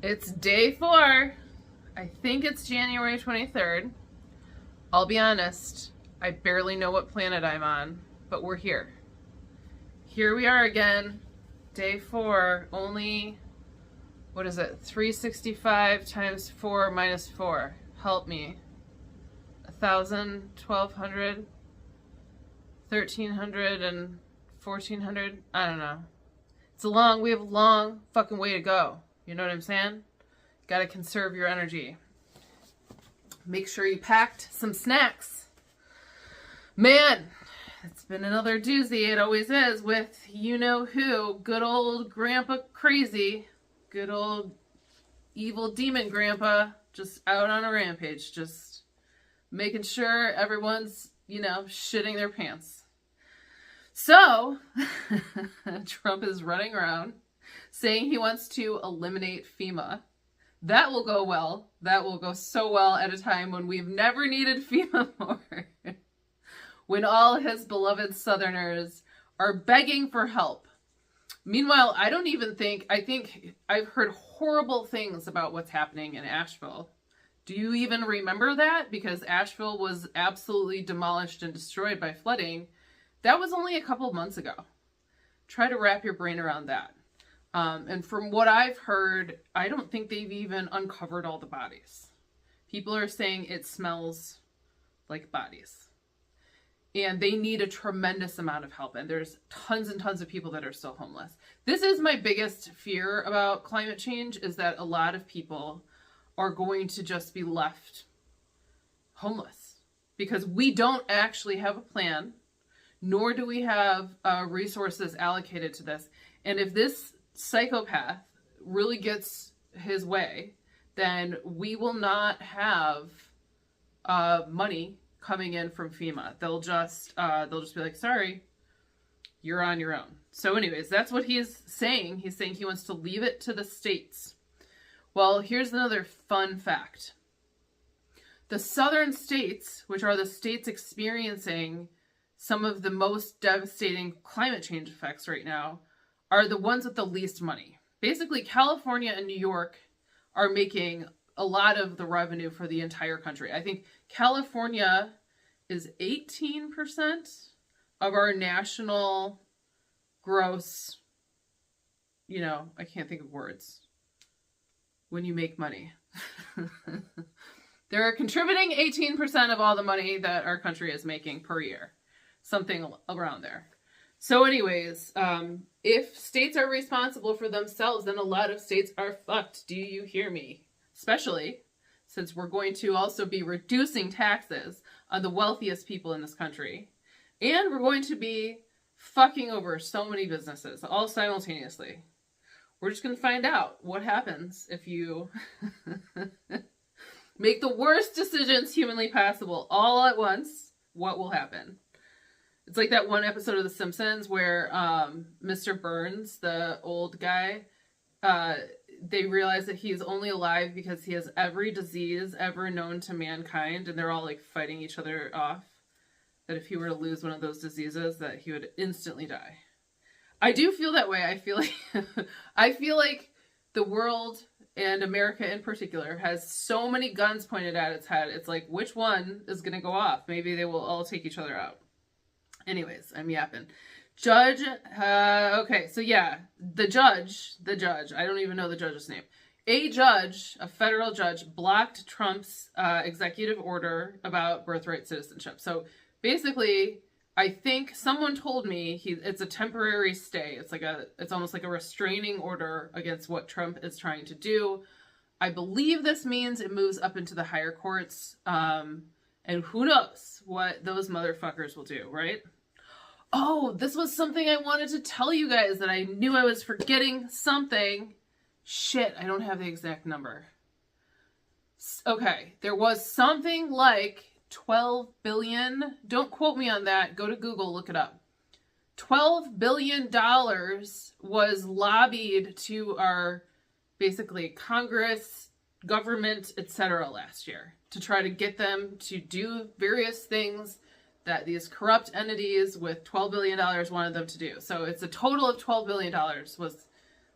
It's day 4. I think it's January 23rd. I'll be honest, I barely know what planet I'm on, but we're here. Here we are again, day 4, only, what is it, 365 times 4 minus 4. Help me. 1,000, 1,200, 1,300, and 1,400? I don't know. We have a long fucking way to go. You know what I'm saying? Gotta conserve your energy. Make sure you packed some snacks. Man, it's been another doozy. It always is with you-know-who. Good old Grandpa Crazy. Good old evil demon Grandpa. Just out on a rampage. Just making sure everyone's, shitting their pants. So, Trump is running around saying he wants to eliminate FEMA. That will go well. That will go so well at a time when we've never needed FEMA more. When all his beloved Southerners are begging for help. Meanwhile, I think I've heard horrible things about what's happening in Asheville. Do you even remember that? Because Asheville was absolutely demolished and destroyed by flooding. That was only a couple of months ago. Try to wrap your brain around that. And from what I've heard, I don't think they've even uncovered all the bodies. People are saying it smells like bodies. And they need a tremendous amount of help. And there's tons and tons of people that are still homeless. This is my biggest fear about climate change, is that a lot of people are going to just be left homeless. Because we don't actually have a plan, nor do we have resources allocated to this. And if this psychopath really gets his way, then we will not have money coming in from FEMA. They'll just be like, sorry, you're on your own. So anyways, that's what he's saying. He's saying he wants to leave it to the states. Well, here's another fun fact. The southern states, which are the states experiencing some of the most devastating climate change effects right now, are the ones with the least money. Basically, California and New York are making a lot of the revenue for the entire country. I think California is 18% of our national gross, I can't think of words, when you make money. They're contributing 18% of all the money that our country is making per year. Something around there. So anyways, if states are responsible for themselves, then a lot of states are fucked. Do you hear me? Especially since we're going to also be reducing taxes on the wealthiest people in this country. And we're going to be fucking over so many businesses all simultaneously. We're just going to find out what happens if you make the worst decisions humanly possible all at once. What will happen? It's like that one episode of The Simpsons where Mr. Burns, the old guy, they realize that he's only alive because he has every disease ever known to mankind, and they're all like fighting each other off. That if he were to lose one of those diseases, that he would instantly die. I do feel that way. I feel like the world, and America in particular, has so many guns pointed at its head. It's like, which one is going to go off? Maybe they will all take each other out. Anyways, I'm yapping. Okay, so yeah, the judge, I don't even know the judge's name. A federal judge, blocked Trump's executive order about birthright citizenship. So basically, I think someone told me it's a temporary stay. It's almost like a restraining order against what Trump is trying to do. I believe this means it moves up into the higher courts. And who knows what those motherfuckers will do, right? Oh, this was something I wanted to tell you guys that I knew I was forgetting something. Shit, I don't have the exact number. Okay, there was something like 12 billion. Don't quote me on that. Go to Google, look it up. $12 billion was lobbied to our, basically, Congress, government, etc. last year to try to get them to do various things that these corrupt entities with $12 billion wanted them to do. So it's a total of $12 billion was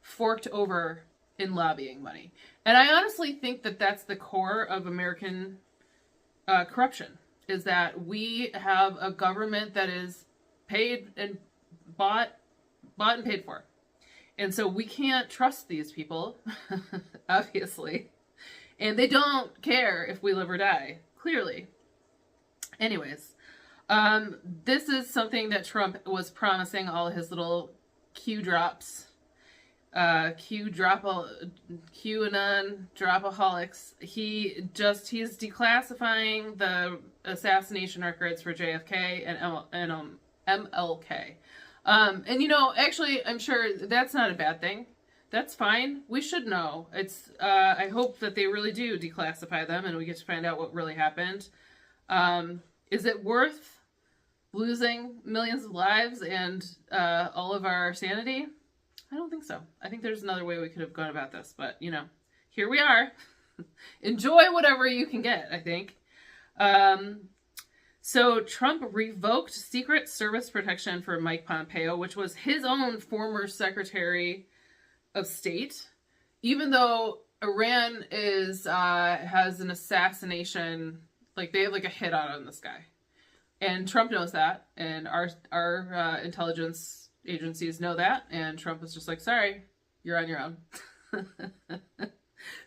forked over in lobbying money. And I honestly think that that's the core of American corruption, is that we have a government that is paid and bought and paid for. And so we can't trust these people, obviously. And they don't care if we live or die, clearly. Anyways, this is something that Trump was promising all his little Q drops. QAnon dropaholics. He's declassifying the assassination records for JFK and MLK. And you know, actually, I'm sure that's not a bad thing. That's fine. We should know. It's. I hope that they really do declassify them, and we get to find out what really happened. Is it worth losing millions of lives and all of our sanity? I don't think so. I think there's another way we could have gone about this, but you know, here we are. Enjoy whatever you can get, I think. So Trump revoked Secret Service protection for Mike Pompeo, which was his own former Secretary of State, even though Iran has an assassination, like they have like a hit out on this guy. And Trump knows that, and our intelligence agencies know that, and Trump was just like, sorry, you're on your own.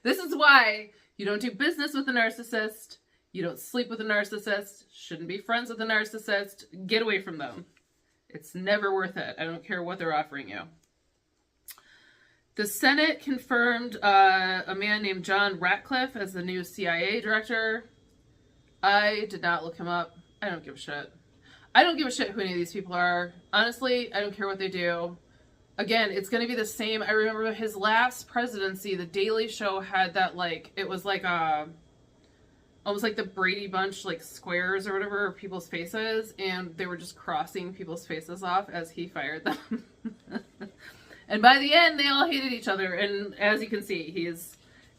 This is why you don't do business with a narcissist. You don't sleep with a narcissist. Shouldn't be friends with a narcissist. Get away from them. It's never worth it. I don't care what they're offering you. The Senate confirmed a man named John Ratcliffe as the new CIA director. I did not look him up. I don't give a shit. I don't give a shit who any of these people are. Honestly, I don't care what they do. Again, it's going to be the same. I remember his last presidency, The Daily Show had that, like, it was like almost like the Brady Bunch, like, squares or whatever, people's faces, and they were just crossing people's faces off as he fired them. And by the end, they all hated each other, and as you can see,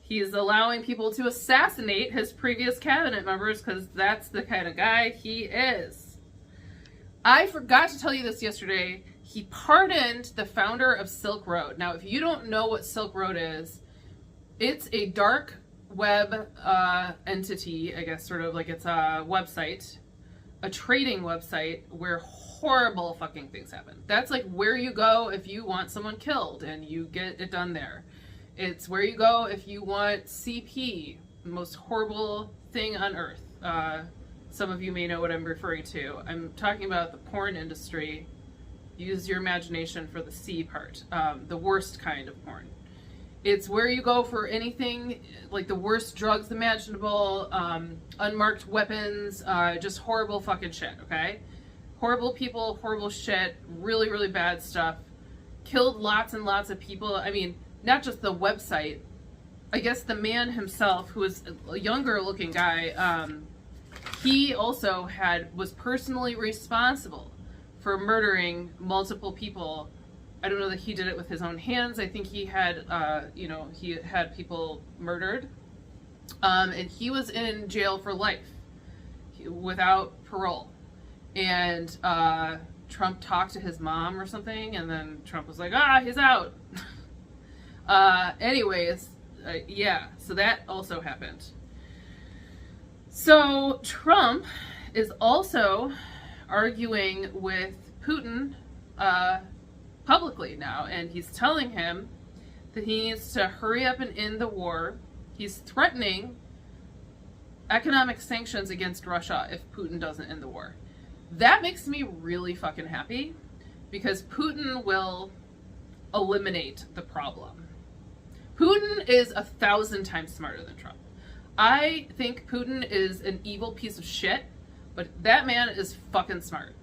he's allowing people to assassinate his previous cabinet members, because that's the kind of guy he is. I forgot to tell you this yesterday. He pardoned the founder of Silk Road. Now, if you don't know what Silk Road is, it's a dark web entity, I guess, sort of like it's a website, a trading website where horrible fucking things happen. That's like where you go if you want someone killed and you get it done there. It's where you go if you want CP, the most horrible thing on earth. Some of you may know what I'm referring to. I'm talking about the porn industry. Use your imagination for the C part. The worst kind of porn. It's where you go for anything, like the worst drugs imaginable, unmarked weapons, just horrible fucking shit, okay? Horrible people, horrible shit, really, really bad stuff. Killed lots and lots of people. I mean, not just the website. I guess the man himself, who was a younger looking guy, he also was personally responsible for murdering multiple people. I don't know that he did it with his own hands. I think he had, he had people murdered. And he was in jail for life without parole. And Trump talked to his mom or something, and then Trump was like, he's out. Yeah, so that also happened. So Trump is also arguing with Putin publicly now, and he's telling him that he needs to hurry up and end the war. He's threatening economic sanctions against Russia if Putin doesn't end the war. That makes me really fucking happy, because Putin will eliminate the problem. Putin is 1,000 times smarter than Trump. I think Putin is an evil piece of shit, but that man is fucking smart.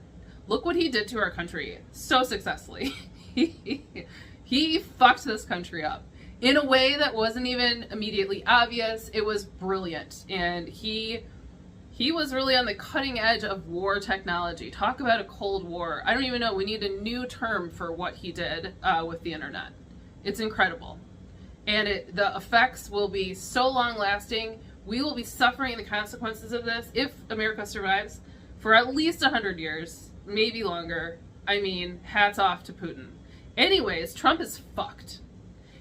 Look what he did to our country so successfully. He fucked this country up in a way that wasn't even immediately obvious. It was brilliant. And he was really on the cutting edge of war technology. Talk about a Cold War. I don't even know. We need a new term for what he did with the internet. It's incredible. And the effects will be so long lasting. We will be suffering the consequences of this, if America survives, for at least 100 years, maybe longer. I mean, hats off to Putin. Anyways, Trump is fucked.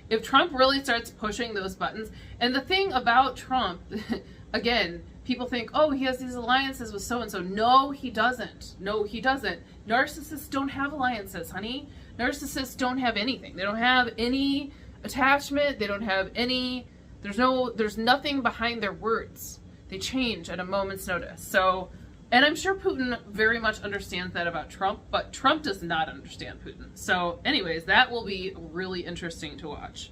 If Trump really starts pushing those buttons, and the thing about Trump, again, people think, oh, he has these alliances with so-and-so. No, he doesn't. No, he doesn't. Narcissists don't have alliances, honey. Narcissists don't have anything. They don't have any attachment. They don't have any, there's nothing behind their words. They change at a moment's notice. So, and I'm sure Putin very much understands that about Trump, but Trump does not understand Putin. So anyways, that will be really interesting to watch.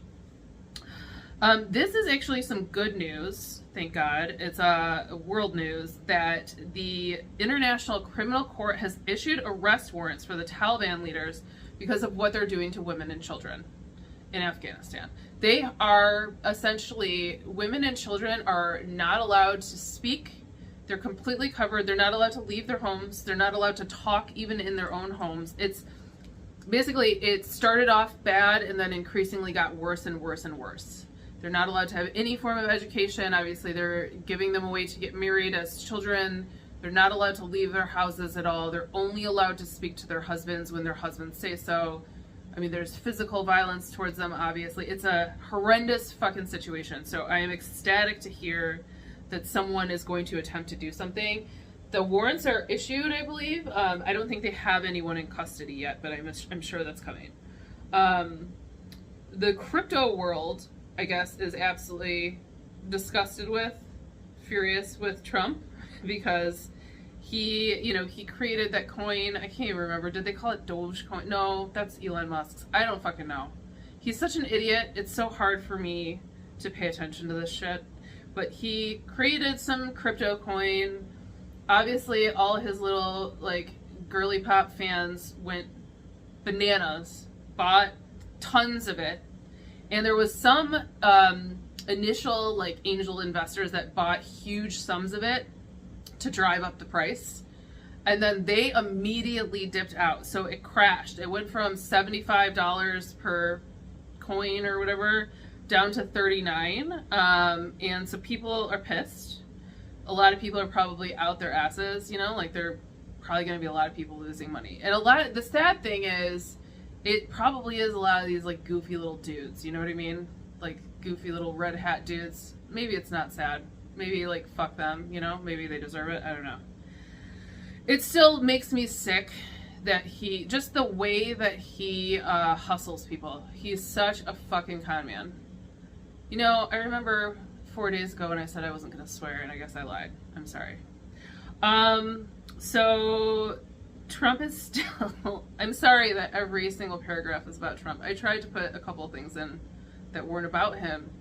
This is actually some good news, thank God. It's world news that the International Criminal Court has issued arrest warrants for the Taliban leaders because of what they're doing to women and children in Afghanistan. They are essentially, women and children are not allowed to speak. They're completely covered. They're not allowed to leave their homes. They're not allowed to talk even in their own homes. It's basically, it started off bad and then increasingly got worse and worse and worse. They're not allowed to have any form of education. Obviously, they're giving them away to get married as children. They're not allowed to leave their houses at all. They're only allowed to speak to their husbands when their husbands say so. I mean, there's physical violence towards them, obviously. It's a horrendous fucking situation. So I am ecstatic to hear that someone is going to attempt to do something. The warrants are issued, I believe. I don't think they have anyone in custody yet, but I'm sure that's coming. The crypto world, I guess, is absolutely disgusted with, furious with Trump, because he created that coin. I can't even remember. Did they call it Dogecoin? No, that's Elon Musk's. I don't fucking know. He's such an idiot. It's so hard for me to pay attention to this shit. But he created some crypto coin. Obviously, all his little, like, girly pop fans went bananas, bought tons of it. And there was some initial, like, angel investors that bought huge sums of it to drive up the price. And then they immediately dipped out. So it crashed. It went from $75 per coin or whatever down to $39. And so people are pissed. A lot of people are probably out their asses, like there probably going to be a lot of people losing money. And the sad thing is, it probably is a lot of these like goofy little dudes, you know what I mean? Like goofy little red hat dudes. Maybe it's not sad. Maybe like fuck them, maybe they deserve it. I don't know. It still makes me sick that just the way that he hustles people. He's such a fucking con man. I remember 4 days ago when I said I wasn't going to swear, and I guess I lied. I'm sorry. So Trump is still, I'm sorry that every single paragraph is about Trump. I tried to put a couple things in that weren't about him,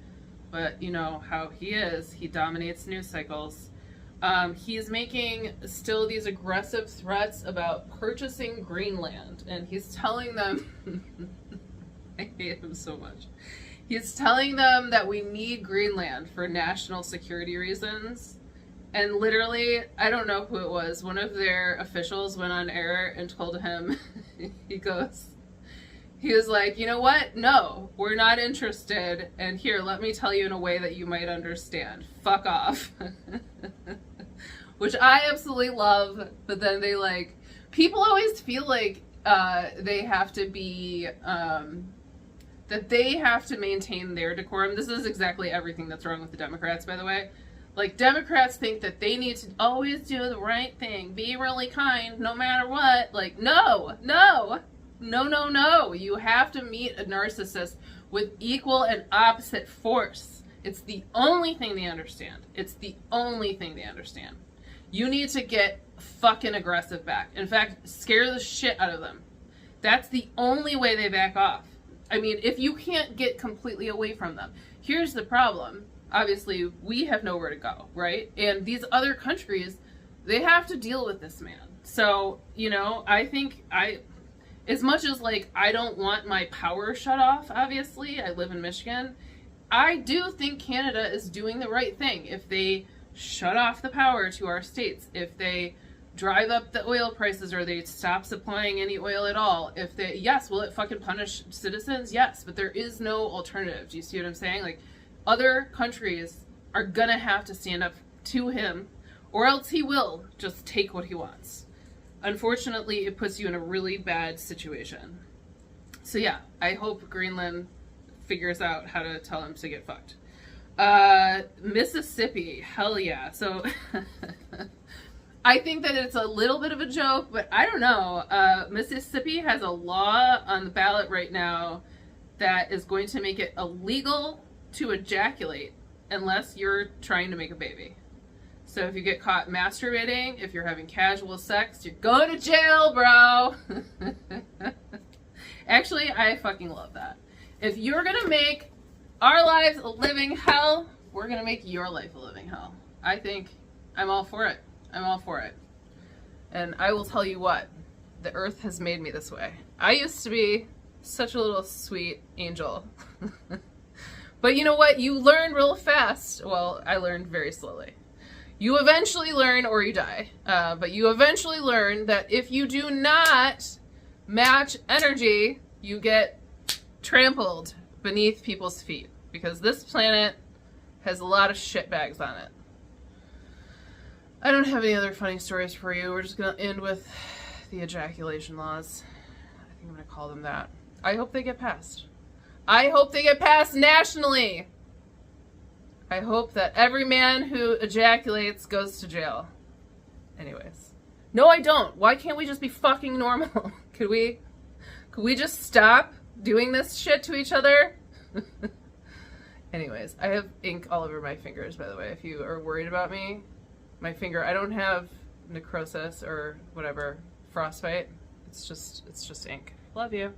but you know how he is. He dominates news cycles. He's making still these aggressive threats about purchasing Greenland, and he's telling them, I hate him so much. He's telling them that we need Greenland for national security reasons. And literally, I don't know who it was, one of their officials went on air and told him, he was like, you know what? No, we're not interested. And here, let me tell you in a way that you might understand. Fuck off. Which I absolutely love, but then people always feel like they have to be, that they have to maintain their decorum. This is exactly everything that's wrong with the Democrats, by the way. Like, Democrats think that they need to always do the right thing, be really kind, no matter what. Like, no. You have to meet a narcissist with equal and opposite force. It's the only thing they understand. You need to get fucking aggressive back. In fact, scare the shit out of them. That's the only way they back off. I mean, if you can't get completely away from them. Here's the problem. Obviously, we have nowhere to go, right? And these other countries, they have to deal with this man. So, I think as much as I don't want my power shut off, obviously, I live in Michigan, I do think Canada is doing the right thing. If they shut off the power to our states, if they drive up the oil prices or they stop supplying any oil at all, yes, will it fucking punish citizens? Yes, but there is no alternative. Do you see what I'm saying? Other countries are gonna have to stand up to him, or else he will just take what he wants. Unfortunately, it puts you in a really bad situation. So yeah, I hope Greenland figures out how to tell him to get fucked. Mississippi, hell yeah. So I think that it's a little bit of a joke, but I don't know. Mississippi has a law on the ballot right now that is going to make it illegal to ejaculate unless you're trying to make a baby. So if you get caught masturbating, if you're having casual sex, you're going to jail, bro. Actually, I fucking love that. If you're gonna make our lives a living hell, we're gonna make your life a living hell. I think I'm all for it. I'm all for it. And I will tell you what, the earth has made me this way. I used to be such a little sweet angel. But you know what? You learn real fast. Well, I learned very slowly. You eventually learn or you die. But you eventually learn that if you do not match energy, you get trampled beneath people's feet. Because this planet has a lot of shitbags on it. I don't have any other funny stories for you. We're just going to end with the ejaculation laws. I think I'm going to call them that. I hope they get passed. I hope they get passed nationally. I hope that every man who ejaculates goes to jail. Anyways. No, I don't. Why can't we just be fucking normal? Could we just stop doing this shit to each other? Anyways, I have ink all over my fingers, by the way, if you are worried about me. My finger, I don't have necrosis or whatever, frostbite. It's just ink. Love you.